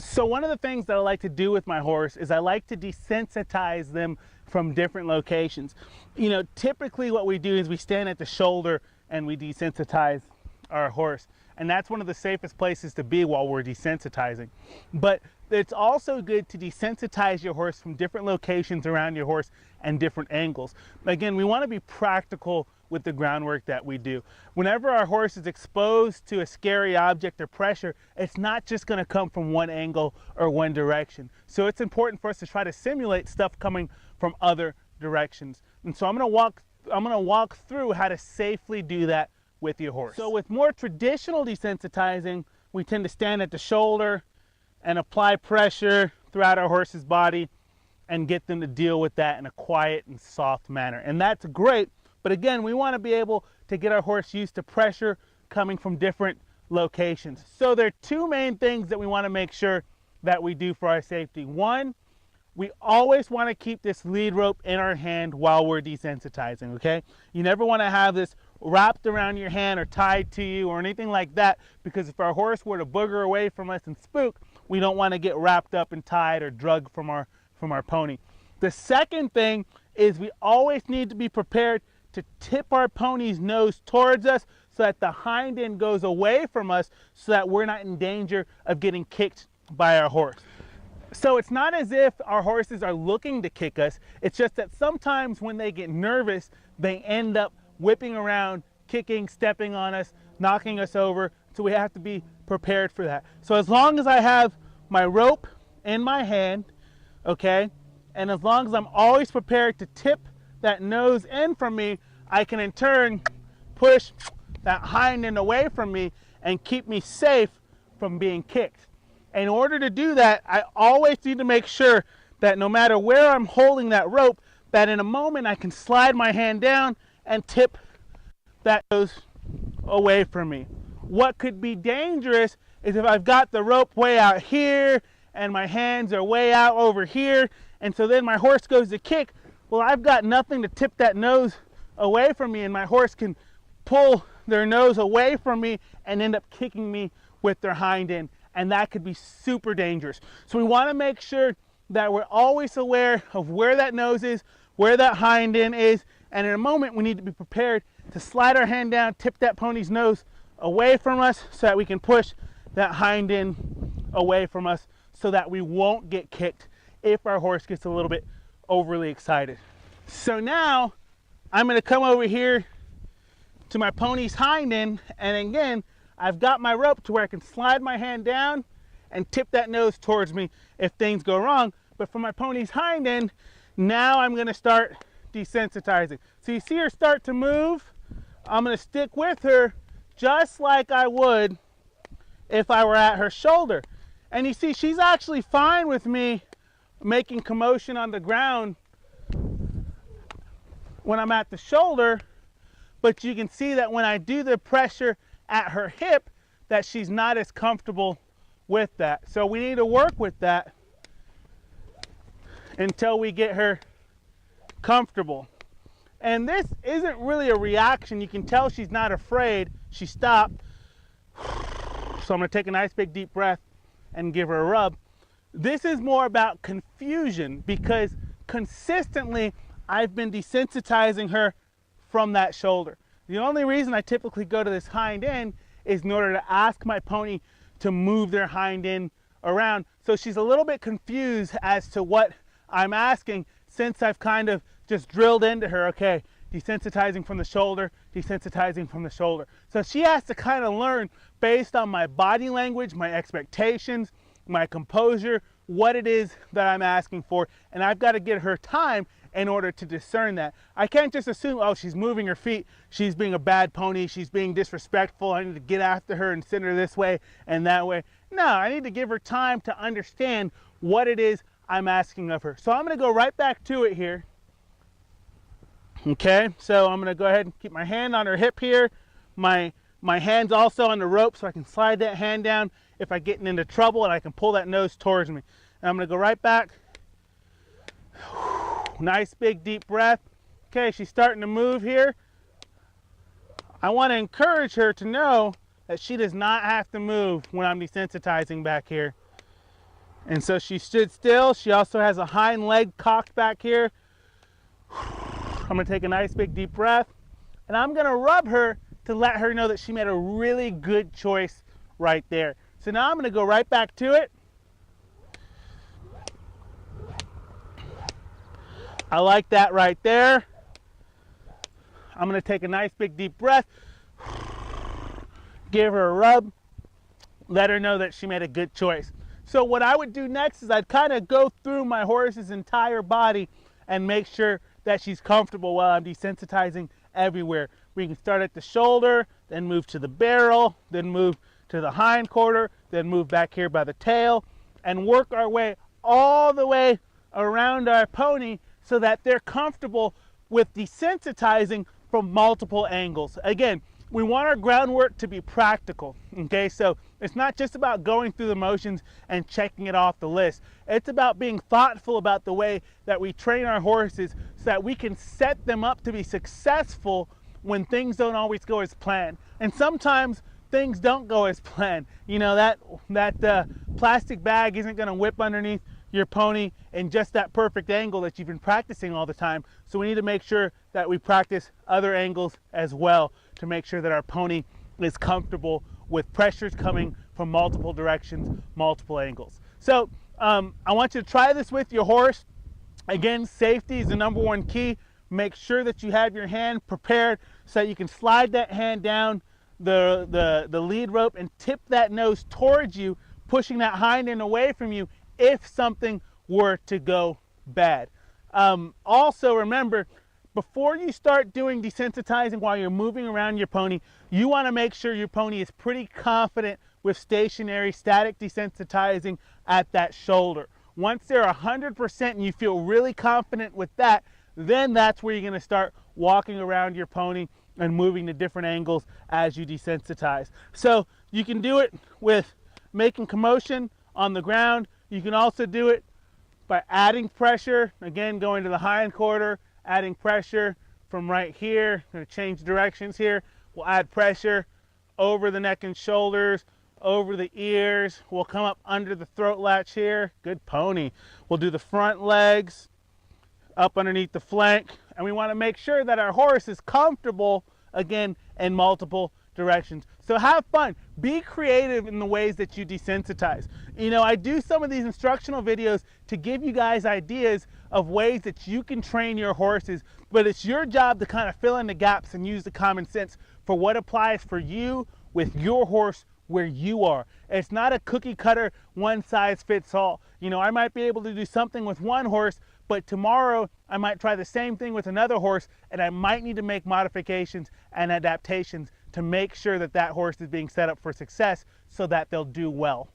So one of the things that I like to do with my horse is I like to desensitize them from different locations. You know, typically what we do is we stand at the shoulder and we desensitize our horse. And that's one of the safest places to be while we're desensitizing. But it's also good to desensitize your horse from different locations around your horse and different angles. Again, we want to be practical with the groundwork that we do. Whenever our horse is exposed to a scary object or pressure, it's not just going to come from one angle or one direction. So it's important for us to try to simulate stuff coming from other directions. And so I'm going to walk through how to safely do that with your horse. So with more traditional desensitizing, we tend to stand at the shoulder and apply pressure throughout our horse's body and get them to deal with that in a quiet and soft manner. And that's great, but again, we want to be able to get our horse used to pressure coming from different locations. So there are two main things that we want to make sure that we do for our safety. One, we always want to keep this lead rope in our hand while we're desensitizing, okay? You never want to have this wrapped around your hand or tied to you or anything like that, because if our horse were to booger away from us and spook, we don't want to get wrapped up and tied or drugged from our pony. The second thing is we always need to be prepared to tip our pony's nose towards us so that the hind end goes away from us so that we're not in danger of getting kicked by our horse. So it's not as if our horses are looking to kick us, it's just that sometimes when they get nervous, they end up whipping around, kicking, stepping on us, knocking us over, so we have to be prepared for that. So as long as I have my rope in my hand, okay, and as long as I'm always prepared to tip that nose in from me, I can in turn push that hind end away from me and keep me safe from being kicked. In order to do that, I always need to make sure that no matter where I'm holding that rope, that in a moment I can slide my hand down and tip that nose away from me. What could be dangerous is if I've got the rope way out here and my hands are way out over here, and so then my horse goes to kick, well, I've got nothing to tip that nose away from me, and my horse can pull their nose away from me and end up kicking me with their hind end, and that could be super dangerous. So we want to make sure that we're always aware of where that nose is, where that hind end is, and in a moment we need to be prepared to slide our hand down, tip that pony's nose away from us so that we can push that hind end away from us so that we won't get kicked if our horse gets a little bit overly excited. So now I'm going to come over here to my pony's hind end, and again I've got my rope to where I can slide my hand down and tip that nose towards me if things go wrong. But for my pony's hind end, now I'm going to start desensitizing. So you see her start to move. I'm going to stick with her just like I would if I were at her shoulder. And you see she's actually fine with me making commotion on the ground when I'm at the shoulder, but you can see that when I do the pressure at her hip, that she's not as comfortable with that. So we need to work with that until we get her comfortable. And this isn't really a reaction. You can tell she's not afraid. She stopped. So I'm going to take a nice big deep breath and give her a rub. This is more about confusion because consistently I've been desensitizing her from that shoulder. The only reason I typically go to this hind end is in order to ask my pony to move their hind end around. So she's a little bit confused as to what I'm asking, since I've kind of just drilled into her, okay, desensitizing from the shoulder, desensitizing from the shoulder. So she has to kind of learn based on my body language, my expectations, my composure, what it is that I'm asking for, and I've got to get her time in order to discern that. I can't just assume, oh, she's moving her feet, she's being a bad pony, she's being disrespectful, I need to get after her and send her this way and that way. No, I need to give her time to understand what it is I'm asking of her. So I'm going to go right back to it here. Okay, so I'm going to go ahead and keep my hand on her hip here. My hand's also on the rope so I can slide that hand down if I get into trouble, and I can pull that nose towards me. And I'm going to go right back. Nice big deep breath. Okay, she's starting to move here. I want to encourage her to know that she does not have to move when I'm desensitizing back here. And so she stood still. She also has a hind leg cocked back here. I'm gonna take a nice big deep breath, and I'm gonna rub her to let her know that she made a really good choice right there. So now I'm gonna go right back to it. I like that right there. I'm gonna take a nice big deep breath, give her a rub, let her know that she made a good choice. So what I would do next is I'd kind of go through my horse's entire body and make sure that she's comfortable while I'm desensitizing everywhere. We can start at the shoulder, then move to the barrel, then move to the hind quarter, then move back here by the tail, and work our way all the way around our pony so that they're comfortable with desensitizing from multiple angles. Again, we want our groundwork to be practical, okay? So it's not just about going through the motions and checking it off the list. It's about being thoughtful about the way that we train our horses so that we can set them up to be successful when things don't always go as planned. And sometimes things don't go as planned. You know, that plastic bag isn't gonna whip underneath your pony in just that perfect angle that you've been practicing all the time. So we need to make sure that we practice other angles as well to make sure that our pony is comfortable with pressures coming from multiple directions, multiple angles. So I want you to try this with your horse. Again, safety is the #1 key. Make sure that you have your hand prepared so that you can slide that hand down the lead rope and tip that nose towards you, pushing that hind end away from you if something were to go bad. Also remember, before you start doing desensitizing while you're moving around your pony, you want to make sure your pony is pretty confident with stationary static desensitizing at that shoulder. Once they're 100% and you feel really confident with that, then that's where you're going to start walking around your pony and moving to different angles as you desensitize. So you can do it with making commotion on the ground. You can also do it by adding pressure, again going to the hind quarter, adding pressure from right here. I'm going to change directions here. We'll add pressure over the neck and shoulders, over the ears. We'll come up under the throat latch here. Good pony. We'll do the front legs, up underneath the flank, and we want to make sure that our horse is comfortable, again, in multiple directions. So have fun. Be creative in the ways that you desensitize. You know, I do some of these instructional videos to give you guys ideas of ways that you can train your horses, but it's your job to kind of fill in the gaps and use the common sense for what applies for you with your horse where you are. It's not a cookie cutter, one size fits all. You know, I might be able to do something with one horse, but tomorrow I might try the same thing with another horse, and I might need to make modifications and adaptations to make sure that that horse is being set up for success so that they'll do well.